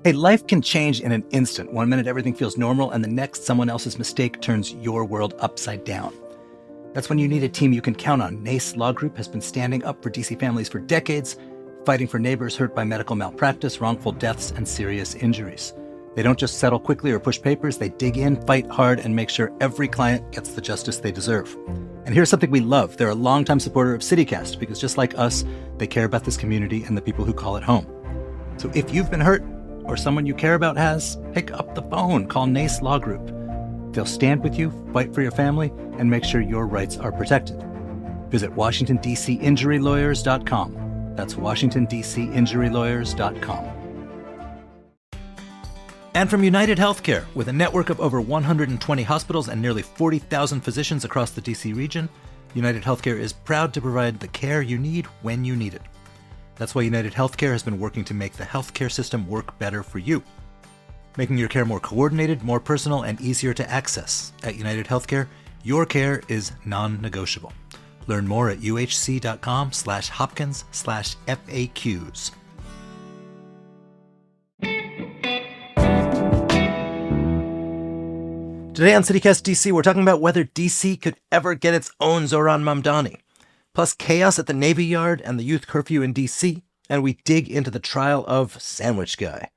Hey, life can change in an instant. 1 minute, everything feels normal, and the next, someone else's mistake turns your world upside down. That's when you need a team you can count on. NACE Law Group has been standing up for DC families for decades, fighting for neighbors hurt by medical malpractice, wrongful deaths, and serious injuries. They don't just settle quickly or push papers. They dig in, fight hard, and make sure every client gets the justice they deserve. And here's something we love. They're a longtime supporter of CityCast because just like us, they care about this community and the people who call it home. So if you've been hurt or someone you care about has, pick up the phone. Call NACE Law Group. They'll stand with you, fight for your family, and make sure your rights are protected. Visit WashingtonDCInjuryLawyers.com. That's WashingtonDCInjuryLawyers.com. And from United Healthcare, with a network of over 120 hospitals and nearly 40,000 physicians across the DC region, United Healthcare is proud to provide the care you need when you need it. That's why United Healthcare has been working to make the healthcare system work better for you, making your care more coordinated, more personal, and easier to access. At United Healthcare, your care is non-negotiable. Learn more at uhc.com/Hopkins/FAQs. Today on CityCast DC, we're talking about whether DC could ever get its own Zohran Mamdani, plus chaos at the Navy Yard and the youth curfew in DC, and we dig into the trial of Sandwich Guy.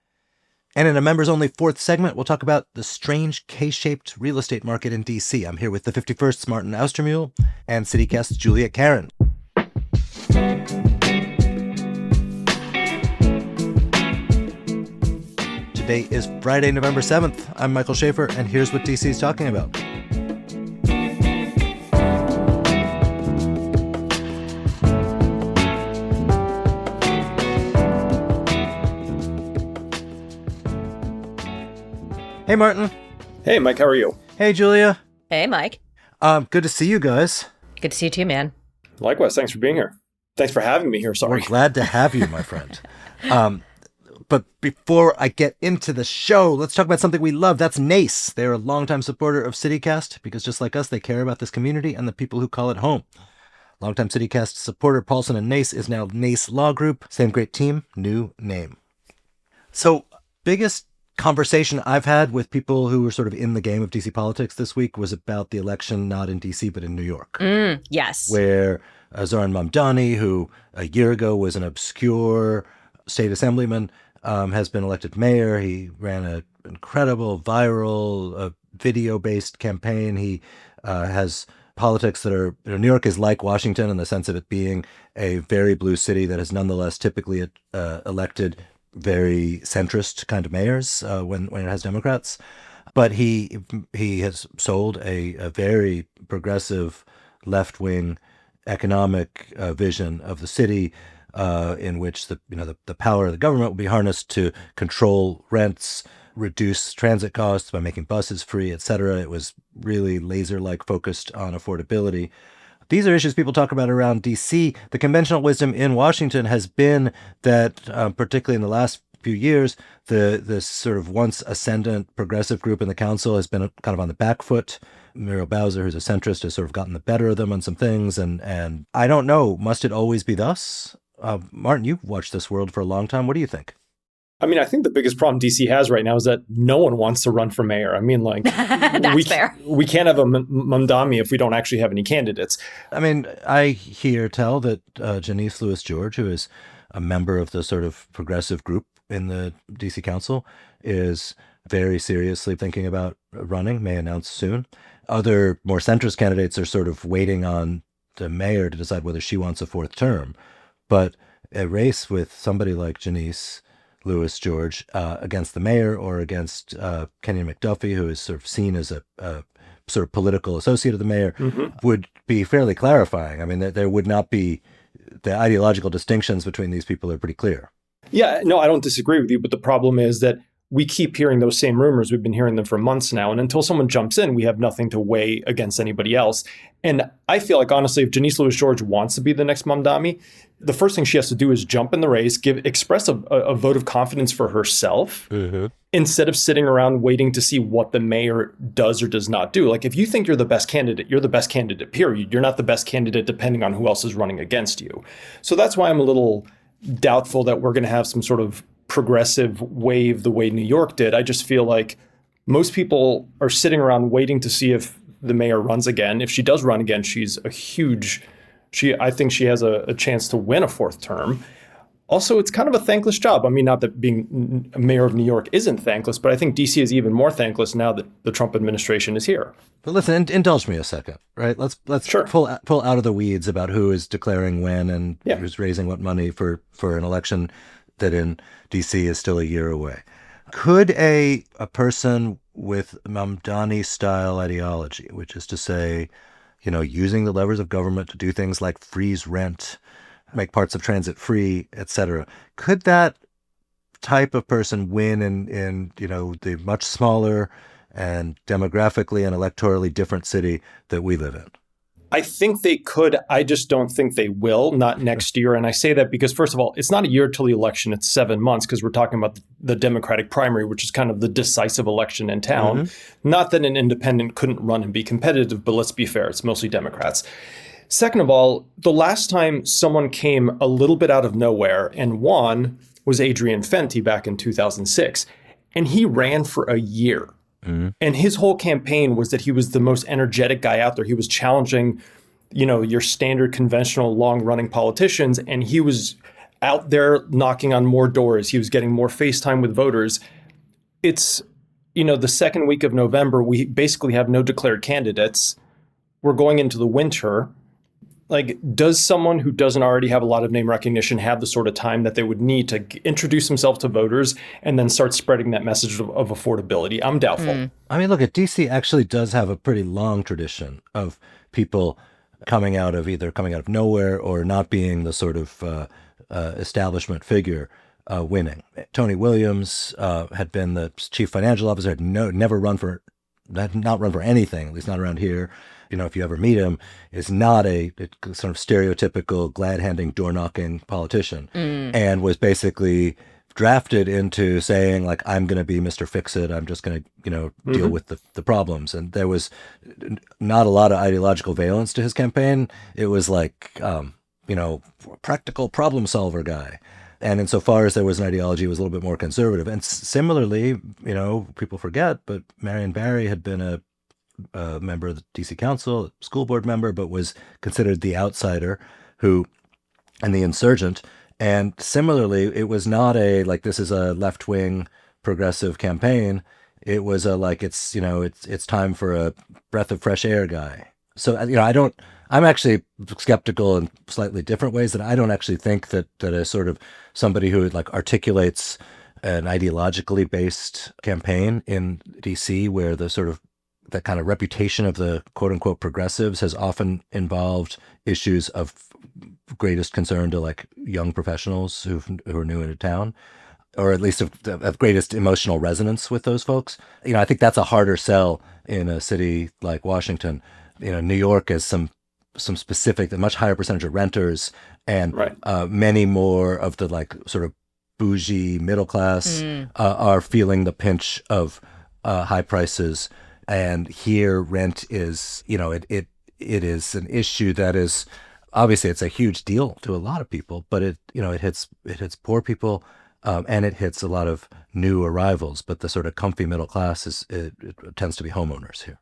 And in a members-only fourth segment, we'll talk about the strange K-shaped real estate market in DC. I'm here with the 51st's Martin Austermuhle and CityCast's Julia Karron. Today is Friday, November 7th. I'm Michael Schaffer, and here's what DC is talking about. Hey, Martin. Hey, Mike, how are you? Hey, Julia. Hey, Mike. Good to see you guys. Good to see you too, man. Likewise, thanks for being here. Thanks for having me here, sorry. We're glad to have you, my friend. But before I get into the show, let's talk about something we love. That's NACE. They're a longtime supporter of CityCast because just like us, they care about this community and the people who call it home. Longtime CityCast supporter Paulson and NACE is now NACE Law Group. Same great team, new name. So, biggest conversation I've had with people who were sort of in the game of DC politics this week was about the election not in DC but in New York. Yes. Where Zohran Mamdani, who a year ago was an obscure state assemblyman, has been elected mayor. He ran an incredible viral video-based campaign. He has politics that are, New York is like Washington in the sense of it being a very blue city that has nonetheless typically elected very centrist kind of mayors when it has Democrats. But he has sold a very progressive left-wing economic vision of the city, in which the power of the government will be harnessed to control rents, reduce transit costs by making buses free, etc. It was really laser-like focused on affordability. These are issues people talk about around DC. The conventional wisdom in Washington has been that, particularly in the last few years, this sort of once ascendant progressive group in the council has been kind of on the back foot. Muriel Bowser, who's a centrist, has sort of gotten the better of them on some things. And I don't know, must it always be thus? Martin, you've watched this world for a long time. What do you think? I mean, I think the biggest problem DC has right now is that no one wants to run for mayor. I mean, like, That's fair. We can't have a Mamdani if we don't actually have any candidates. I mean, I hear tell that Janice Lewis-George, who is a member of the sort of progressive group in the DC Council, is very seriously thinking about running, may announce soon. Other more centrist candidates are sort of waiting on the mayor to decide whether she wants a fourth term. But a race with somebody like Janice Lewis-George against the mayor or against Kenyon McDuffie, who is sort of seen as a sort of political associate of the mayor, would be fairly clarifying. I mean, there would not be, the ideological distinctions between these people are pretty clear. Yeah, no, I don't disagree with you. But the problem is that we keep hearing those same rumors. We've been hearing them for months now. And until someone jumps in, we have nothing to weigh against anybody else. And I feel like, honestly, if Janice Lewis-George wants to be the next Mamdani, the first thing she has to do is jump in the race, express a vote of confidence for herself, instead of sitting around waiting to see what the mayor does or does not do. Like, if you think you're the best candidate, you're the best candidate, period. You're not the best candidate depending on who else is running against you. So that's why I'm a little doubtful that we're going to have some sort of progressive wave the way New York did. I just feel like most people are sitting around waiting to see if the mayor runs again. If she does run again, she's I think she has a chance to win a fourth term. Also, it's kind of a thankless job. I mean, not that being mayor of New York isn't thankless, but I think DC is even more thankless now that the Trump administration is here. But listen, indulge me a second, right? Let's Sure. pull out of the weeds about who is declaring when and who's raising what money for an election that in DC is still a year away. Could a person with Mamdani-style ideology, which is to say, using the levers of government to do things like freeze rent, make parts of transit free, etc., could that type of person win in the much smaller and demographically and electorally different city that we live in? I think they could. I just don't think they will, not next year. And I say that because, first of all, it's not a year till the election. It's 7 months because we're talking about the Democratic primary, which is kind of the decisive election in town. Mm-hmm. Not that an independent couldn't run and be competitive, but let's be fair. It's mostly Democrats. Second of all, the last time someone came a little bit out of nowhere and won was Adrian Fenty back in 2006. And he ran for a year. Mm-hmm. And his whole campaign was that he was the most energetic guy out there. He was challenging, your standard conventional long-running politicians. And he was out there knocking on more doors. He was getting more face time with voters. It's, the second week of November, we basically have no declared candidates. We're going into the winter. Like, does someone who doesn't already have a lot of name recognition have the sort of time that they would need to introduce themselves to voters and then start spreading that message of affordability? I'm doubtful. I mean, look, DC actually does have a pretty long tradition of people coming out of nowhere or not being the sort of establishment figure winning. Tony Williams had been the chief financial officer, had not run for anything, at least not around here. If you ever meet him, is not a sort of stereotypical glad-handing, door-knocking politician, and was basically drafted into saying, like, I'm going to be Mr. Fix-It. I'm just going to, deal with the problems. And there was not a lot of ideological valence to his campaign. It was like, practical problem solver guy. And insofar as there was an ideology, it was a little bit more conservative. And similarly, people forget, but Marion Barry had been a member of the DC Council, school board member, but was considered the outsider and the insurgent. And similarly, it was not this is a left-wing progressive campaign. It was it's time for a breath of fresh air guy. So, I'm actually skeptical in slightly different ways that I don't actually think that a sort of somebody who articulates an ideologically based campaign in DC where the sort of that kind of reputation of the quote unquote progressives has often involved issues of greatest concern to young professionals who are new into town, or at least of greatest emotional resonance with those folks. I think that's a harder sell in a city like Washington. New York has some specific, a much higher percentage of renters and many more of the sort of bougie middle class are feeling the pinch of high prices. And here rent is, it is an issue that is, obviously it's a huge deal to a lot of people, but it hits poor people and it hits a lot of new arrivals. But the sort of comfy middle class it tends to be homeowners here,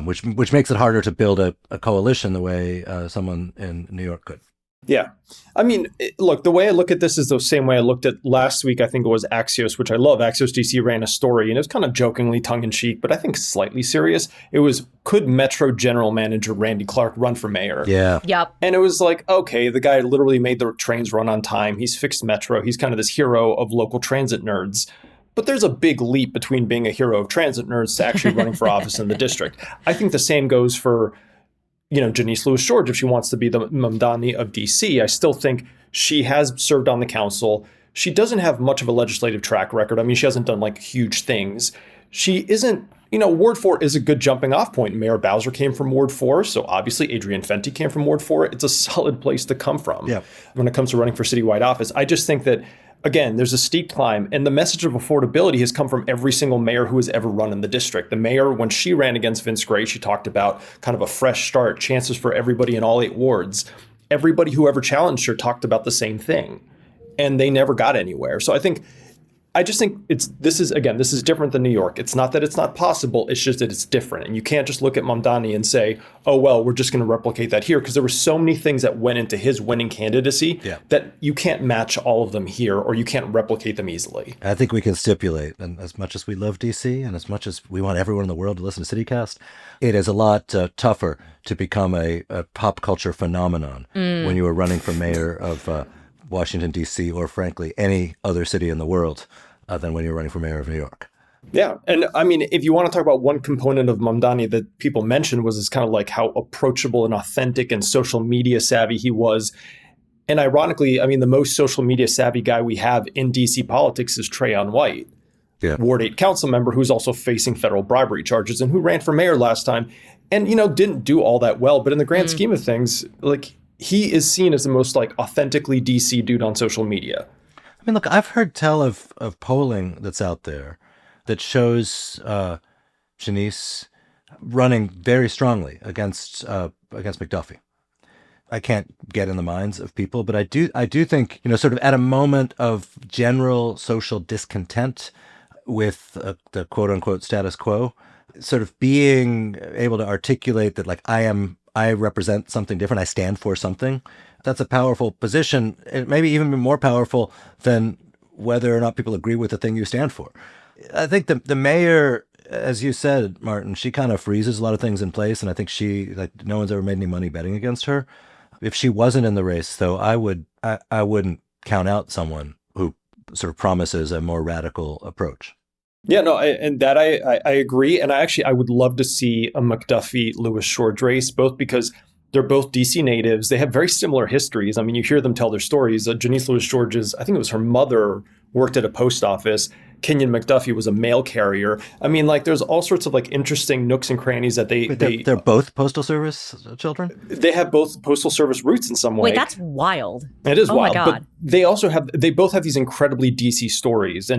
which makes it harder to build a coalition the way someone in New York could. Yeah. I mean, look, the way I look at this is the same way I looked at last week. I think it was Axios, which I love. Axios DC ran a story, and it was kind of jokingly tongue-in-cheek, but I think slightly serious. It was, could Metro general manager Randy Clark run for mayor? Yeah. Yep. And it was like, okay, the guy literally made the trains run on time. He's fixed Metro. He's kind of this hero of local transit nerds. But there's a big leap between being a hero of transit nerds to actually running for office in the district. I think the same goes for Janice Lewis-George, if she wants to be the Mamdani of DC. I still think she has served on the council. She doesn't have much of a legislative track record. I mean, she hasn't done huge things. She isn't, Ward 4 is a good jumping off point. Mayor Bowser came from Ward 4, so obviously Adrian Fenty came from Ward 4. It's a solid place to come from when it comes to running for citywide office. I just think that, again, there's a steep climb, and the message of affordability has come from every single mayor who has ever run in the district. The mayor, when she ran against Vince Gray, she talked about kind of a fresh start, chances for everybody in all 8 wards. Everybody who ever challenged her talked about the same thing, and they never got anywhere. So I think I just think this is different than New York. It's not that it's not possible. It's just that it's different. And you can't just look at Mamdani and say, oh, well, we're just going to replicate that here. Because there were so many things that went into his winning candidacy that you can't match all of them here, or you can't replicate them easily. I think we can stipulate, and as much as we love DC and as much as we want everyone in the world to listen to CityCast, it is a lot tougher to become a pop culture phenomenon when you are running for mayor of Washington, D.C., or frankly, any other city in the world than when you're running for mayor of New York. Yeah. And I mean, if you want to talk about one component of Mamdani that people mentioned was this kind of like how approachable and authentic and social media savvy he was. And ironically, I mean, the most social media savvy guy we have in DC politics is Trayon White, Ward 8 council member who's also facing federal bribery charges and who ran for mayor last time and, didn't do all that well. But in the grand scheme of things, like, he is seen as the most like authentically DC dude on social media. I mean, look, I've heard tell of polling that's out there that shows Janice running very strongly against McDuffie. I can't get in the minds of people, but I do think, sort of at a moment of general social discontent with the quote unquote status quo, sort of being able to articulate that, like, I represent something different. I stand for something. That's a powerful position. It may be even more powerful than whether or not people agree with the thing you stand for. I think the mayor, as you said, Martin, she kind of freezes a lot of things in place. And I think no one's ever made any money betting against her. If she wasn't in the race, though, I wouldn't count out someone who sort of promises a more radical approach. Yeah, no, I agree. And I would love to see a McDuffie-Louis George race, both because they're both DC natives. They have very similar histories. I mean, you hear them tell their stories. Janice Louis George's, I think it was her mother, worked at a post office. Kenyon McDuffie was a mail carrier. I mean, like, there's all sorts of like interesting nooks and crannies that they're both Postal Service children? They have both Postal Service roots in some way. Wait, that's wild. It is wild. My God. But they both have these incredibly DC stories,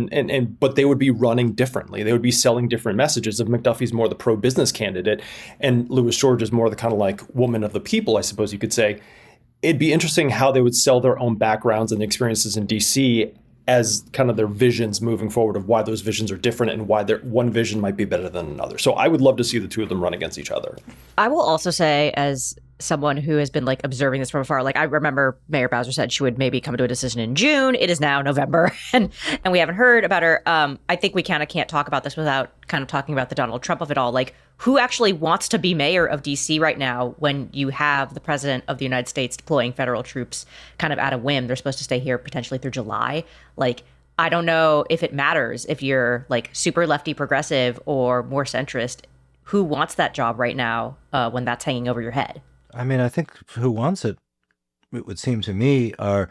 but they would be running differently. They would be selling different messages. If McDuffie's more the pro-business candidate and Louis George is more the kind of like woman of the people, I suppose you could say, it'd be interesting how they would sell their own backgrounds and experiences in DC as kind of their visions moving forward of why those visions are different and why one vision might be better than another. So I would love to see the two of them run against each other. I will also say, as someone who has been like observing this from afar, like I remember Mayor Bowser said she would maybe come to a decision in June. It is now November and we haven't heard about her. I think we kind of can't talk about this without kind of talking about the Donald Trump of it all. Like, who actually wants to be mayor of DC right now when you have the president of the United States deploying federal troops kind of at a whim? They're supposed to stay here potentially through July. Like, I don't know if it matters if you're like super lefty progressive or more centrist. Who wants that job right now when that's hanging over your head? I mean, I think who wants it, it would seem to me, are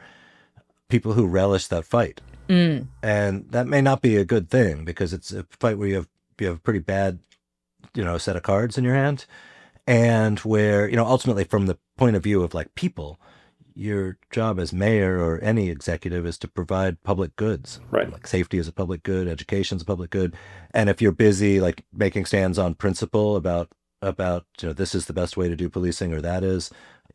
people who relish that fight. And that may not be a good thing because it's a fight where you have a pretty bad, set of cards in your hand, and where, ultimately from the point of view of like people, your job as mayor or any executive is to provide public goods. Right. Like safety is a public good, education is a public good. And if you're busy like making stands on principle about this is the best way to do policing or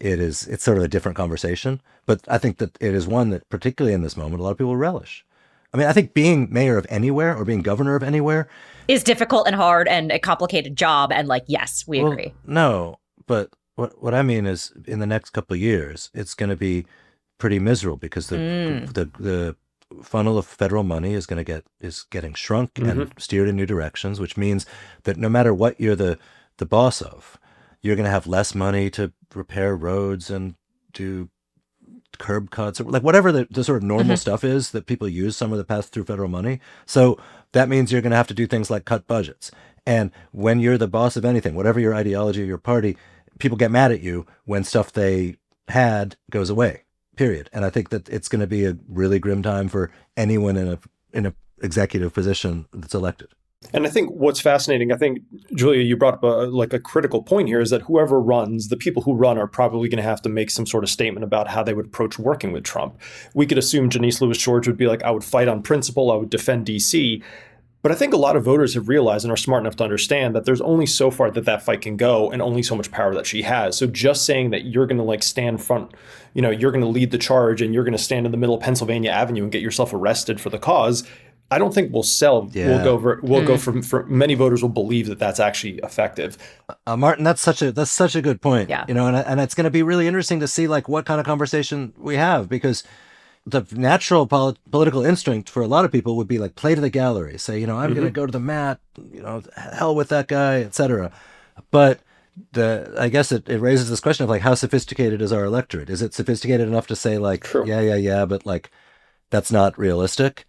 it's sort of a different conversation. But I think that it is one that particularly in this moment, a lot of people relish. I mean, I think being mayor of anywhere or being governor of anywhere is difficult and hard and a complicated job. And like, yes, we agree. No, but what I mean is in the next couple of years, it's going to be pretty miserable because the funnel of federal money is getting shrunk and steered in new directions, which means that no matter what you're the boss of, you're going to have less money to repair roads and do curb cuts or like whatever the sort of normal stuff is that people use some of the pass through federal money. So that means you're going to have to do things like cut budgets. And when you're the boss of anything, whatever your ideology or your party, people get mad at you when stuff they had goes away, period. And I think that it's going to be a really grim time for anyone in a executive position that's elected. And I think what's fascinating, I think, Julia, you brought up a critical point here, is that whoever runs, the people who run are probably going to have to make some sort of statement about how they would approach working with Trump. We could assume Janice Louis George would be like, I would fight on principle, I would defend DC. But I think a lot of voters have realized and are smart enough to understand that there's only so far that fight can go and only so much power that she has. So just saying that you're going to like stand front, you're going to lead the charge and you're going to stand in the middle of Pennsylvania Avenue and get yourself arrested for the cause, I don't think will sell. Yeah. Will go for many voters will believe that that's actually effective. Martin, that's such a good point. Yeah. And it's going to be really interesting to see like what kind of conversation we have, because the natural political instinct for a lot of people would be like play to the gallery, say, I'm going to go to the mat, hell with that guy, etc. But I guess it raises this question of like, how sophisticated is our electorate? Is it sophisticated enough to say like, True. yeah, but like that's not realistic,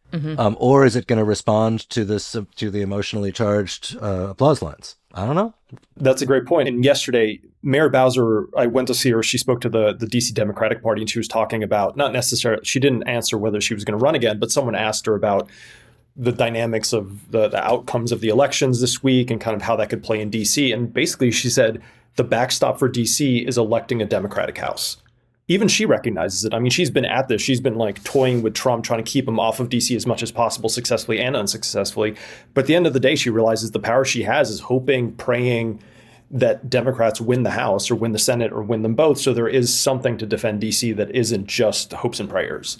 or is it going to respond to the emotionally charged applause lines? I don't know. That's a great point. And yesterday, Mayor Bowser, I went to see her. She spoke to the DC Democratic Party, and she was talking about, not necessarily, she didn't answer whether she was going to run again, but someone asked her about the dynamics of the outcomes of the elections this week and kind of how that could play in DC. And basically she said the backstop for DC is electing a Democratic House. Even she recognizes it. I mean, she's been at this. She's been like toying with Trump, trying to keep him off of DC as much as possible, successfully and unsuccessfully. But at the end of the day, she realizes the power she has is hoping, praying that Democrats win the House or win the Senate or win them both. So there is something to defend DC that isn't just hopes and prayers.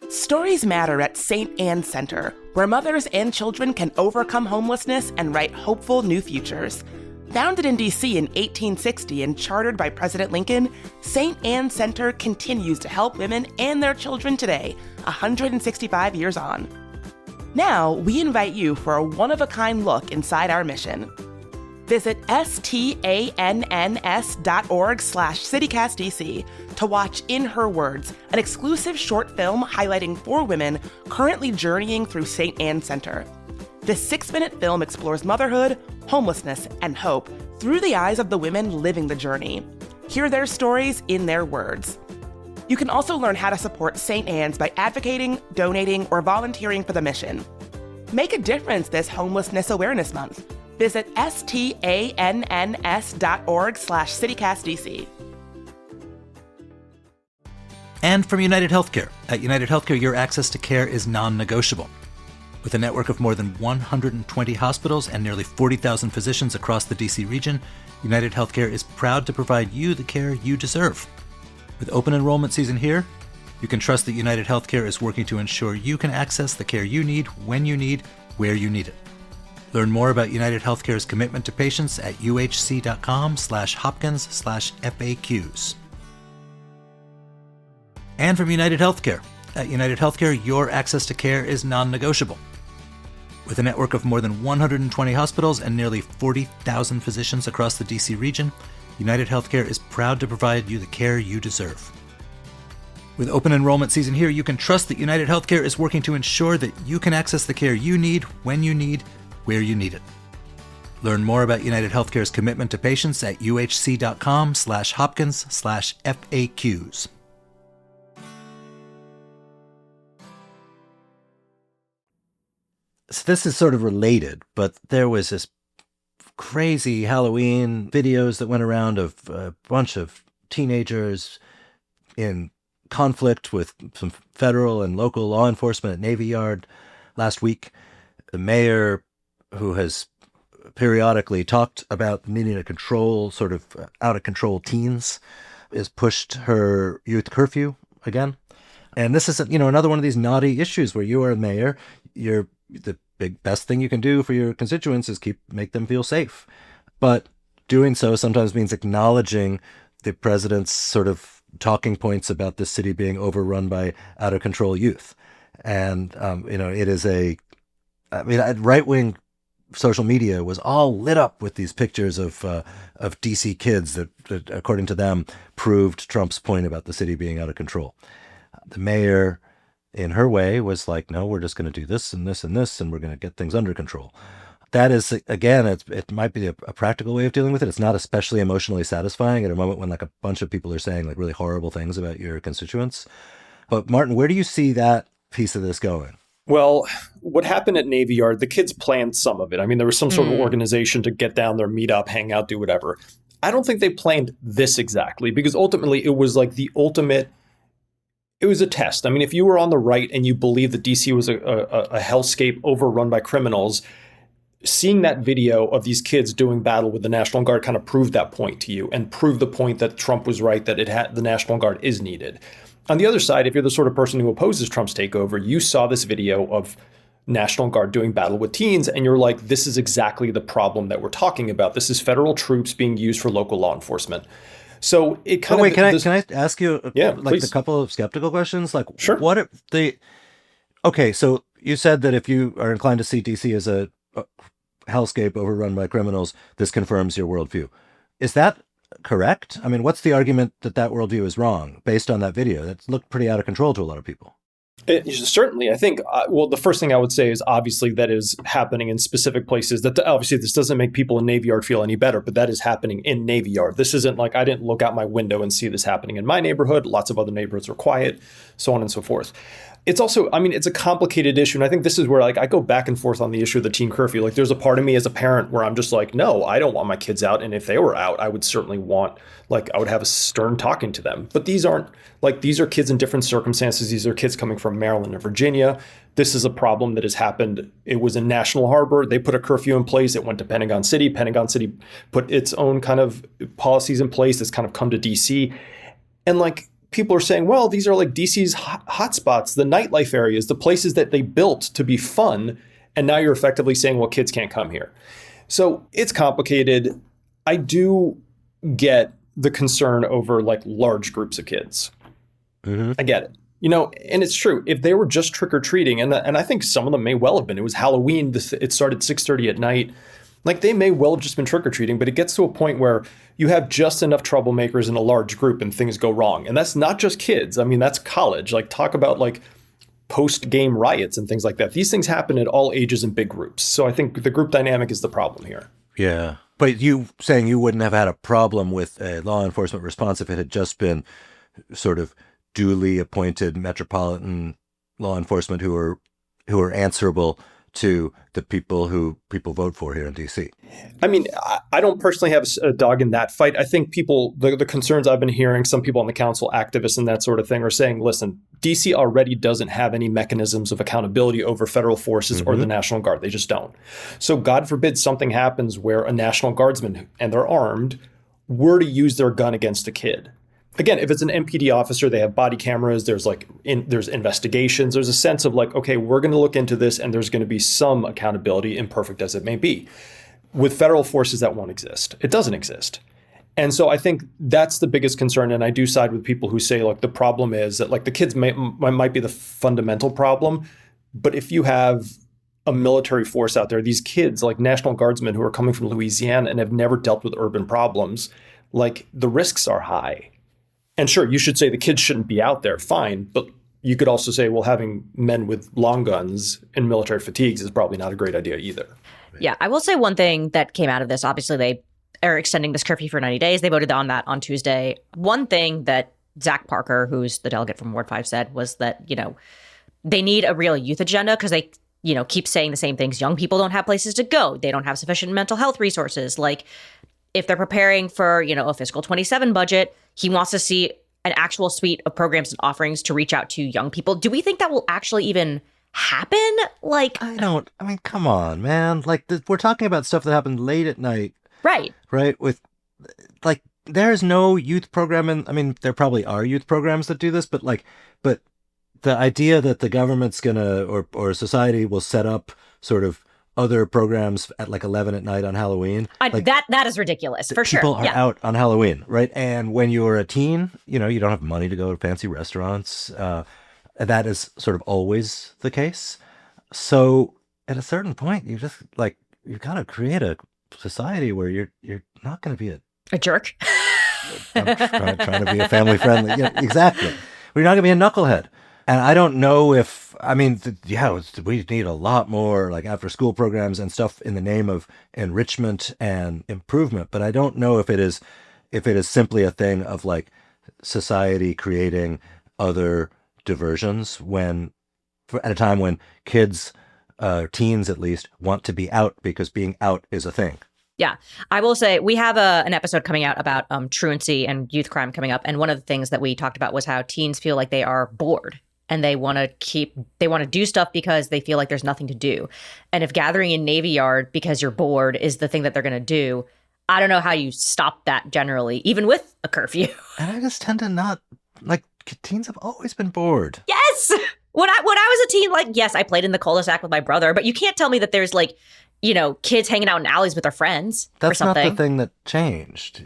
Stories matter at St. Anne's Center, where mothers and children can overcome homelessness and write hopeful new futures. Founded in D.C. in 1860 and chartered by President Lincoln, St. Anne's Center continues to help women and their children today, 165 years on. Now, we invite you for a one-of-a-kind look inside our mission. Visit stanns.org/CityCastDC to watch In Her Words, an exclusive short film highlighting 4 women currently journeying through St. Anne's Center. This 6-minute film explores motherhood, homelessness, and hope through the eyes of the women living the journey. Hear their stories in their words. You can also learn how to support St. Anne's by advocating, donating, or volunteering for the mission. Make a difference this Homelessness Awareness Month. Visit stanns.org/CityCastDC. And from United Healthcare. At United Healthcare, your access to care is non-negotiable. With a network of more than 120 hospitals and nearly 40,000 physicians across the DC region, United Healthcare is proud to provide you the care you deserve. With open enrollment season here, you can trust that United Healthcare is working to ensure you can access the care you need, when you need, where you need it. Learn more about United Healthcare's commitment to patients at uhc.com/hopkins/FAQs. And from United Healthcare. At United Healthcare, your access to care is non-negotiable. With a network of more than 120 hospitals and nearly 40,000 physicians across the DC region, United Healthcare is proud to provide you the care you deserve. With open enrollment season here, you can trust that United Healthcare is working to ensure that you can access the care you need, when you need, where you need it. Learn more about United Healthcare's commitment to patients at uhc.com/hopkins/FAQs. So this is sort of related, but there was this crazy Halloween videos that went around of a bunch of teenagers in conflict with some federal and local law enforcement at Navy Yard last week. The mayor, who has periodically talked about needing to control sort of out-of-control teens, has pushed her youth curfew again. And this is, another one of these naughty issues where you are a mayor, the best thing you can do for your constituents is make them feel safe. But doing so sometimes means acknowledging the president's sort of talking points about this city being overrun by out-of-control youth. And, it is right-wing social media was all lit up with these pictures of DC kids that, according to them, proved Trump's point about the city being out of control. The mayor, in her way, was like, no, we're just going to do this and this and this, and we're going to get things under control. That is, again, it might be a practical way of dealing with it. It's not especially emotionally satisfying at a moment when like a bunch of people are saying like really horrible things about your constituents. But Martin, where do you see that piece of this going? Well, what happened at Navy Yard, the kids planned some of it. I mean, there was some sort of organization to get down there, meet up, hang out, do whatever. I don't think they planned this exactly, because ultimately it was like it was a test. I mean, if you were on the right and you believed that DC was a hellscape overrun by criminals, seeing that video of these kids doing battle with the National Guard kind of proved that point to you and proved the point that Trump was right, that the National Guard is needed. On the other side, if you're the sort of person who opposes Trump's takeover, you saw this video of National Guard doing battle with teens, and you're like, this is exactly the problem that we're talking about. This is federal troops being used for local law enforcement. So it kind of... Wait, can I ask you please. a couple of skeptical questions? Like, sure. What if okay, so you said that if you are inclined to see DC as a hellscape overrun by criminals, this confirms your worldview. Is that correct? I mean, what's the argument that worldview is wrong based on that video? That looked pretty out of control to a lot of people. Certainly, I think, the first thing I would say is obviously that is happening in specific places. That obviously this doesn't make people in Navy Yard feel any better, but that is happening in Navy Yard. This isn't like I didn't look out my window and see this happening in my neighborhood. Lots of other neighborhoods were quiet, so on and so forth. It's also, I mean, it's a complicated issue. And I think this is where like I go back and forth on the issue of the teen curfew. Like there's a part of me as a parent where I'm just like, no, I don't want my kids out. And if they were out, I would certainly want, like, I would have a stern talking to them. But these are kids in different circumstances. These are kids coming from Maryland and Virginia. This is a problem that has happened. It was in National Harbor. They put a curfew in place. It went to Pentagon City. Pentagon City put its own kind of policies in place that's kind of come to DC. And like, people are saying, well, these are like DC's hotspots, the nightlife areas, the places that they built to be fun. And now you're effectively saying, well, kids can't come here. So it's complicated. I do get the concern over like large groups of kids. Mm-hmm. I get it. And it's true. If they were just trick-or-treating, and I think some of them may well have been. It was Halloween. It started 6:30 at night. Like they may well have just been trick-or-treating, but it gets to a point where you have just enough troublemakers in a large group and things go wrong. And that's not just kids. I mean, that's college. Like talk about like post-game riots and things like that. These things happen at all ages and big groups. So I think the group dynamic is the problem here. Yeah. But you saying you wouldn't have had a problem with a law enforcement response if it had just been sort of duly appointed metropolitan law enforcement who are answerable to the people who people vote for here in DC. I mean, I don't personally have a dog in that fight. I think people, the concerns I've been hearing, some people on the council, activists and that sort of thing are saying, listen, DC already doesn't have any mechanisms of accountability over federal forces or the National Guard. They just don't. So God forbid something happens where a National Guardsman, and they're armed, were to use their gun against a kid. Again, if it's an MPD officer, they have body cameras, there's investigations, there's a sense of like, okay, we're going to look into this and there's going to be some accountability, imperfect as it may be. With federal forces, that won't exist. It doesn't exist. And so I think that's the biggest concern. And I do side with people who say, like, the problem is that like the kids might be the fundamental problem. But if you have a military force out there, these kids like National Guardsmen who are coming from Louisiana and have never dealt with urban problems, like the risks are high. And sure, you should say the kids shouldn't be out there, fine. But you could also say, well, having men with long guns and military fatigues is probably not a great idea either. Yeah, I will say one thing that came out of this. Obviously, they are extending this curfew for 90 days. They voted on that on Tuesday. One thing that Zach Parker, who's the delegate from Ward 5, said was that, they need a real youth agenda because they, keep saying the same things. Young people don't have places to go. They don't have sufficient mental health resources. Like, if they're preparing for, a fiscal 27 budget, he wants to see an actual suite of programs and offerings to reach out to young people. Do we think that will actually even happen? Like, come on, man. Like, we're talking about stuff that happened late at night. Right. Right. With, like, there's no youth program. There probably are youth programs that do this, but the idea that the government's gonna, or society will set up sort of other programs at like 11 at night on Halloween. That is ridiculous, for sure. People are out on Halloween, right? And when you're a teen, you don't have money to go to fancy restaurants. That is sort of always the case. So at a certain point, you just you've got to create a society where you're not going to be a jerk. I'm trying to be a family friendly. Yeah, exactly. We're not going to be a knucklehead. And I don't know if, we need a lot more like after school programs and stuff in the name of enrichment and improvement. But I don't know if it is simply a thing of like society creating other diversions at a time when kids, teens at least, want to be out because being out is a thing. Yeah, I will say we have an episode coming out about truancy and youth crime coming up. And one of the things that we talked about was how teens feel like they are bored and they want to do stuff because they feel like there's nothing to do. And if gathering in Navy Yard because you're bored is the thing that they're going to do, I don't know how you stop that generally, even with a curfew. And I just tend to not, like, teens have always been bored. Yes! When I was a teen, like, yes, I played in the cul-de-sac with my brother, but you can't tell me that there's, like, kids hanging out in alleys with their friends or something. That's not the thing that changed,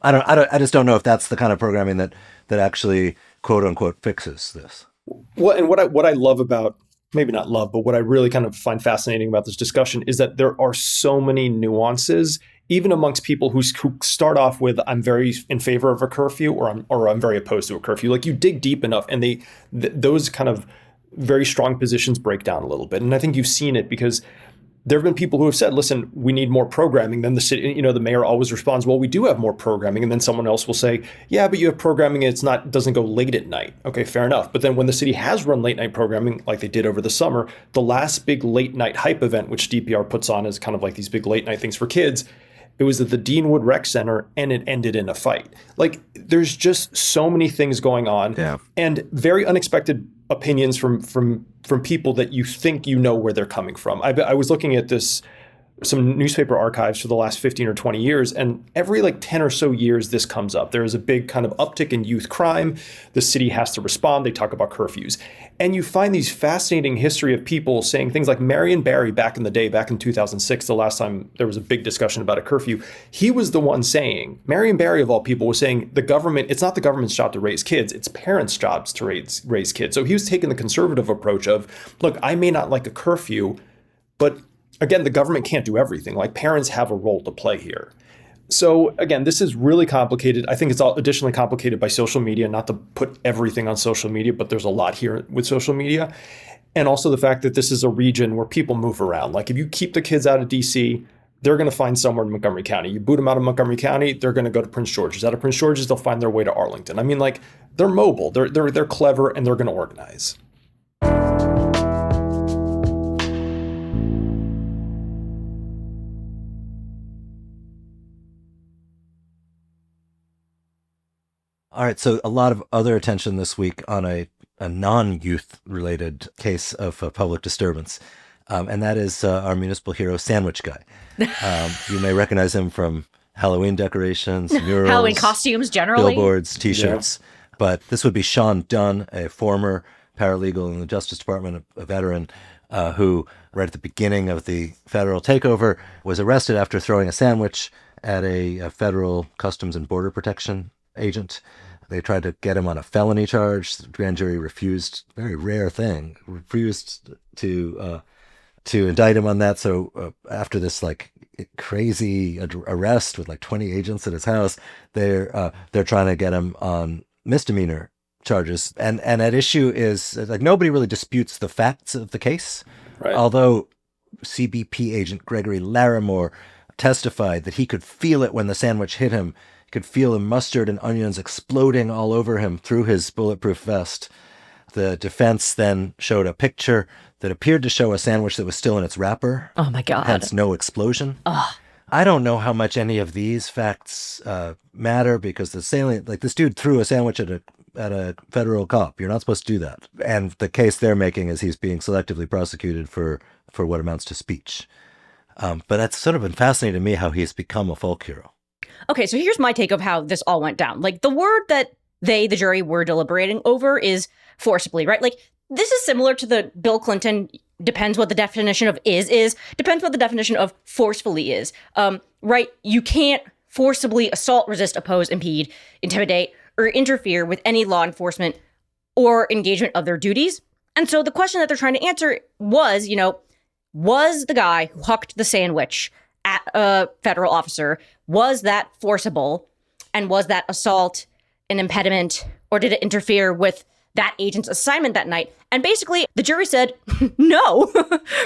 I just don't know if that's the kind of programming that actually, quote unquote, fixes this. Well, and what I love about, maybe not love, but what I really kind of find fascinating about this discussion is that there are so many nuances, even amongst people who start off with, I'm very in favor of a curfew, or I'm very opposed to a curfew. Like, you dig deep enough and those kind of very strong positions break down a little bit. And I think you've seen it because there have been people who have said, listen, we need more programming. Then the city, the mayor always responds, well, we do have more programming. And then someone else will say, yeah, but you have programming and it doesn't go late at night. Okay, fair enough. But then when the city has run late night programming like they did over the summer, the last big late night hype event, which DPR puts on as kind of like these big late night things for kids, it was at the Deanwood Rec Center and it ended in a fight. Like, there's just so many things going on, and very unexpected opinions from people that you think where they're coming from. I was looking at some newspaper archives for the last 15 or 20 years, and every 10 or so years this comes up. There is a big kind of uptick in youth crime. The city has to respond. They talk about curfews. And you find these fascinating history of people saying things like Marion Barry back in the day, back in 2006, the last time there was a big discussion about a curfew. He was the one saying, Marion Barry of all people was saying, it's not the government's job to raise kids, it's parents' jobs to raise kids. So he was taking the conservative approach of, look, I may not like a curfew, but again, the government can't do everything. Like, parents have a role to play here. So again, this is really complicated. I think it's all additionally complicated by social media, not to put everything on social media, but there's a lot here with social media. And also the fact that this is a region where people move around. Like, if you keep the kids out of DC, they're going to find somewhere in Montgomery County. You boot them out of Montgomery County, they're going to go to Prince George's. Out of Prince George's, they'll find their way to Arlington. I mean, like, they're mobile, they're clever, and they're going to organize. All right, so a lot of other attention this week on a non-youth related case of public disturbance, and that is our municipal hero, Sandwich Guy. You may recognize him from Halloween decorations, murals, Halloween costumes generally, billboards, T-shirts. Yeah. But this would be Sean Dunn, a former paralegal in the Justice Department, a veteran, who right at the beginning of the federal takeover was arrested after throwing a sandwich at a federal Customs and Border Protection agent. They tried to get him on a felony charge. The grand jury refused, very rare thing, refused to indict him on that. So after this crazy arrest with 20 agents at his house, they're trying to get him on misdemeanor charges. And at issue is nobody really disputes the facts of the case. Right. Although CBP agent Gregory Larimore testified that he could feel it when the sandwich hit him. Could feel the mustard and onions exploding all over him through his bulletproof vest. The defense then showed a picture that appeared to show a sandwich that was still in its wrapper. Oh my God. Hence no explosion. Ugh. I don't know how much any of these facts matter, because the salient, this dude threw a sandwich at a federal cop. You're not supposed to do that. And the case they're making is he's being selectively prosecuted for what amounts to speech. But that's sort of been fascinating to me how he's become a folk hero. Okay, so here's my take of how this all went down. The word that the jury, were deliberating over is forcibly, right? This is similar to the Bill Clinton, depends what the definition of is, depends what the definition of forcefully is, right? You can't forcibly assault, resist, oppose, impede, intimidate, or interfere with any law enforcement or engagement of their duties. And so the question that they're trying to answer was, was the guy who hucked the sandwich at a federal officer, was that forcible, and was that assault an impediment, or did it interfere with that agent's assignment that night? And basically the jury said no,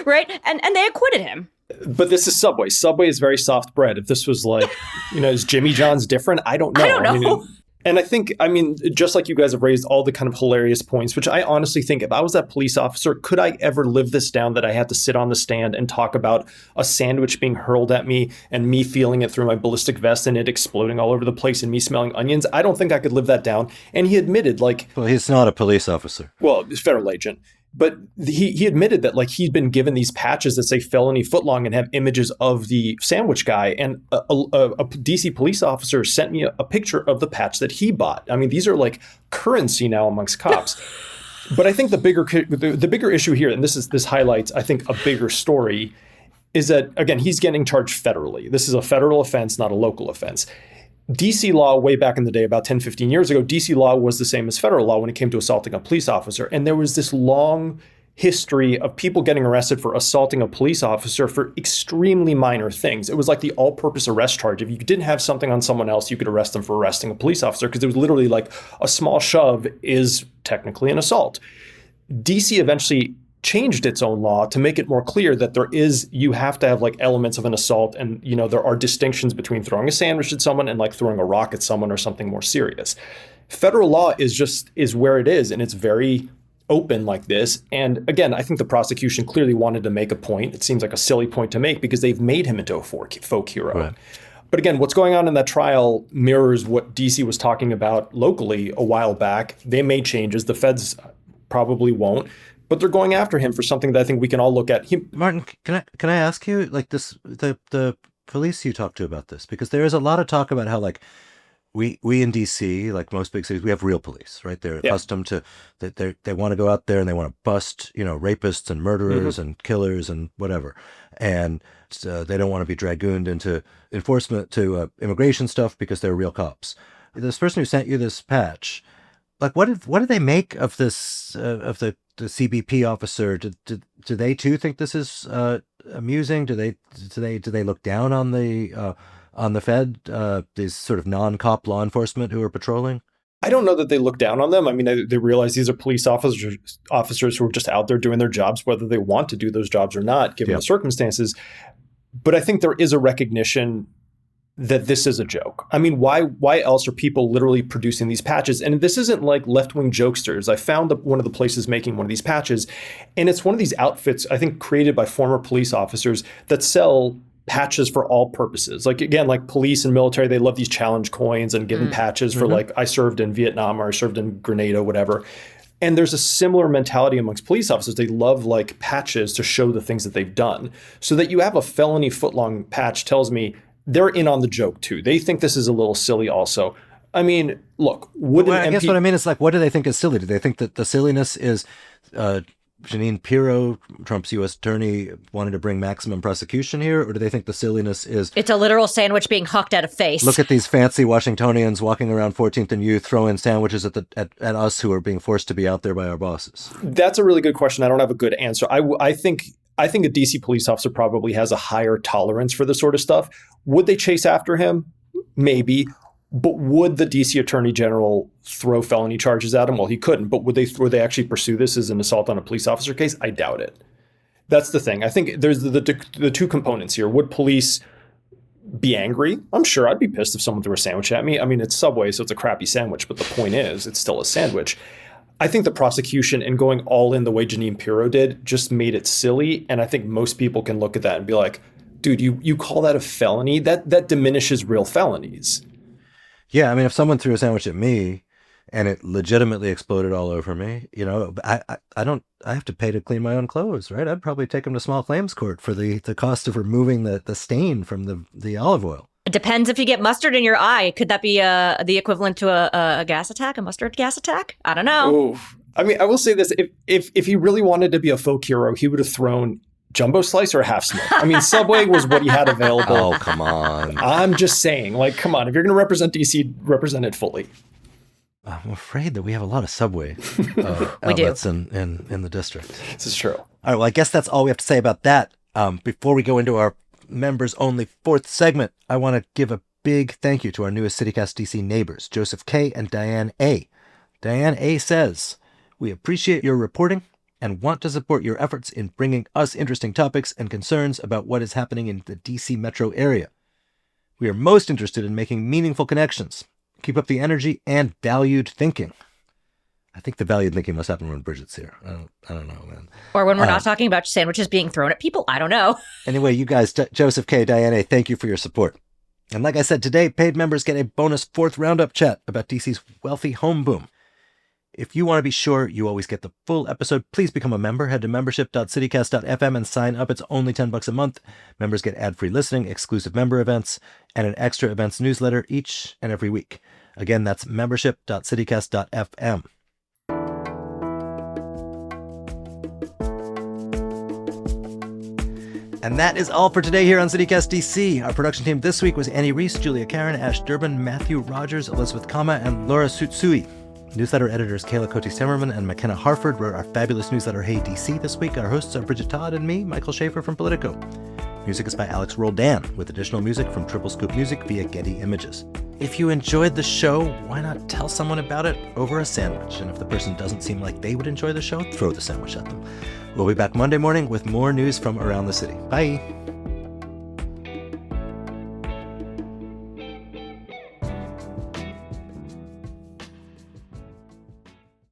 right? And they acquitted him. But this is Subway. Subway is very soft bread. If this was is Jimmy John's different? I don't know. I don't know. And I think, I mean, just like you guys have raised all the kind of hilarious points, which I honestly think if I was that police officer, could I ever live this down that I had to sit on the stand and talk about a sandwich being hurled at me and me feeling it through my ballistic vest and it exploding all over the place and me smelling onions? I don't think I could live that down. And he admitted, like, Well, he's not a police officer. well, federal agent. But he admitted that, like, he'd been given these patches that say felony footlong and have images of the sandwich guy. And a DC police officer sent me a picture of the patch that he bought. I mean, these are like currency now amongst cops. But I think the bigger issue here, and this highlights, I think, a bigger story, is that, again, he's getting charged federally. This is a federal offense, not a local offense. DC law, way back in the day, about 10, 15 years ago, DC law was the same as federal law when it came to assaulting a police officer. And there was this long history of people getting arrested for assaulting a police officer for extremely minor things. It was like the all-purpose arrest charge. If you didn't have something on someone else, you could arrest them for arresting a police officer, because it was literally like a small shove is technically an assault. DC eventually changed its own law to make it more clear that you have to have like elements of an assault, and there are distinctions between throwing a sandwich at someone and like throwing a rock at someone or something more serious. Federal law is where it is, and it's very open like this. And again, I think the prosecution clearly wanted to make a point. It seems like a silly point to make because they've made him into a folk hero. Right. But again, what's going on in that trial mirrors what DC was talking about locally a while back. They made changes. The feds probably won't. But they're going after him for something that I think we can all look at. Martin, can I ask you, like, this, the police you talked to about this? Because there is a lot of talk about how, like, we in DC, like most big cities, we have real police, right? They're accustomed to that. They want to go out there and they want to bust, rapists and murderers and killers and whatever, and they don't want to be dragooned into enforcement to immigration stuff because they're real cops. This person who sent you this patch, like, what did they make of this of the CBP officer? Do they too think this is amusing? Do they look down on the Fed, these sort of non-cop law enforcement who are patrolling? I don't know that they look down on them. I mean, they realize these are police officers who are just out there doing their jobs, whether they want to do those jobs or not, given the circumstances. But I think there is a recognition that this is a joke. I mean, why else are people literally producing these patches? And this isn't like left-wing jokesters. I found one of the places making one of these patches, and it's one of these outfits, I think, created by former police officers that sell patches for all purposes. Like, again, like police and military, they love these challenge coins and giving patches for like, I served in Vietnam or I served in Grenada, whatever. And there's a similar mentality amongst police officers. They love like patches to show the things that they've done. So that you have a felony footlong patch tells me they're in on the joke too. They think this is a little silly also. I mean, look, I guess what I mean is, like, what do they think is silly? Do they think that the silliness is Jeanine Pirro, Trump's U.S. attorney, wanted to bring maximum prosecution here? Or do they think the silliness is it's a literal sandwich being hucked at a face? Look at these fancy Washingtonians walking around 14th and U throwing sandwiches at us who are being forced to be out there by our bosses? That's a really good question. I don't have a good answer. I think a DC police officer probably has a higher tolerance for this sort of stuff. Would they chase after him? Maybe. But would the DC Attorney General throw felony charges at him? Well, he couldn't. But would they actually pursue this as an assault on a police officer case? I doubt it. That's the thing. I think there's the two components here. Would police be angry? I'm sure I'd be pissed if someone threw a sandwich at me. I mean, it's Subway, so it's a crappy sandwich. But the point is, it's still a sandwich. I think the prosecution and going all in the way Jeanine Pirro did just made it silly. And I think most people can look at that and be like, dude, you call that a felony? That diminishes real felonies. Yeah, I mean, if someone threw a sandwich at me and it legitimately exploded all over me, I have to pay to clean my own clothes, right? I'd probably take them to small claims court for the cost of removing the stain from the olive oil. It depends if you get mustard in your eye. Could that be the equivalent to a gas attack, a mustard gas attack? I don't know. Ooh. I mean, I will say this. If he really wanted to be a folk hero, he would have thrown jumbo slice or half smoke. I mean, Subway was what he had available. Oh, come on. I'm just saying, like, come on. If you're going to represent DC, represent it fully. I'm afraid that we have a lot of Subway outlets in the district. This is true. All right, well, I guess that's all we have to say about that. Before we go into our members-only fourth segment, I want to give a big thank you to our newest CityCast DC neighbors, Joseph K. and Diane A. Diane A. says, "We appreciate your reporting and want to support your efforts in bringing us interesting topics and concerns about what is happening in the DC metro area. We are most interested in making meaningful connections Keep up the energy and valued thinking. I think the valued thinking must happen when Bridget's here. I don't know, man. Or when we're not talking about sandwiches being thrown at people. I don't know. Anyway, you guys, Joseph K., Diane A., thank you for your support. And like I said, today, paid members get a bonus 4th roundup chat about DC's wealthy home boom. If you want to be sure you always get the full episode, please become a member. Head to membership.citycast.fm and sign up. It's only $10 a month. Members get ad-free listening, exclusive member events, and an extra events newsletter each and every week. Again, that's membership.citycast.fm. And that is all for today here on CityCast DC. Our production team this week was Annie Reese, Julia Karron, Ash Durbin, Matthew Rogers, Elizabeth Kama, and Laura Sutsui. Newsletter editors Kayla Cote-Zimmerman and McKenna Harford wrote our fabulous newsletter Hey DC this week. Our hosts are Bridget Todd and me, Michael Schaffer from Politico. Music is by Alex Roldan, with additional music from Triple Scoop Music via Getty Images. If you enjoyed the show, why not tell someone about it over a sandwich? And if the person doesn't seem like they would enjoy the show, throw the sandwich at them. We'll be back Monday morning with more news from around the city. Bye.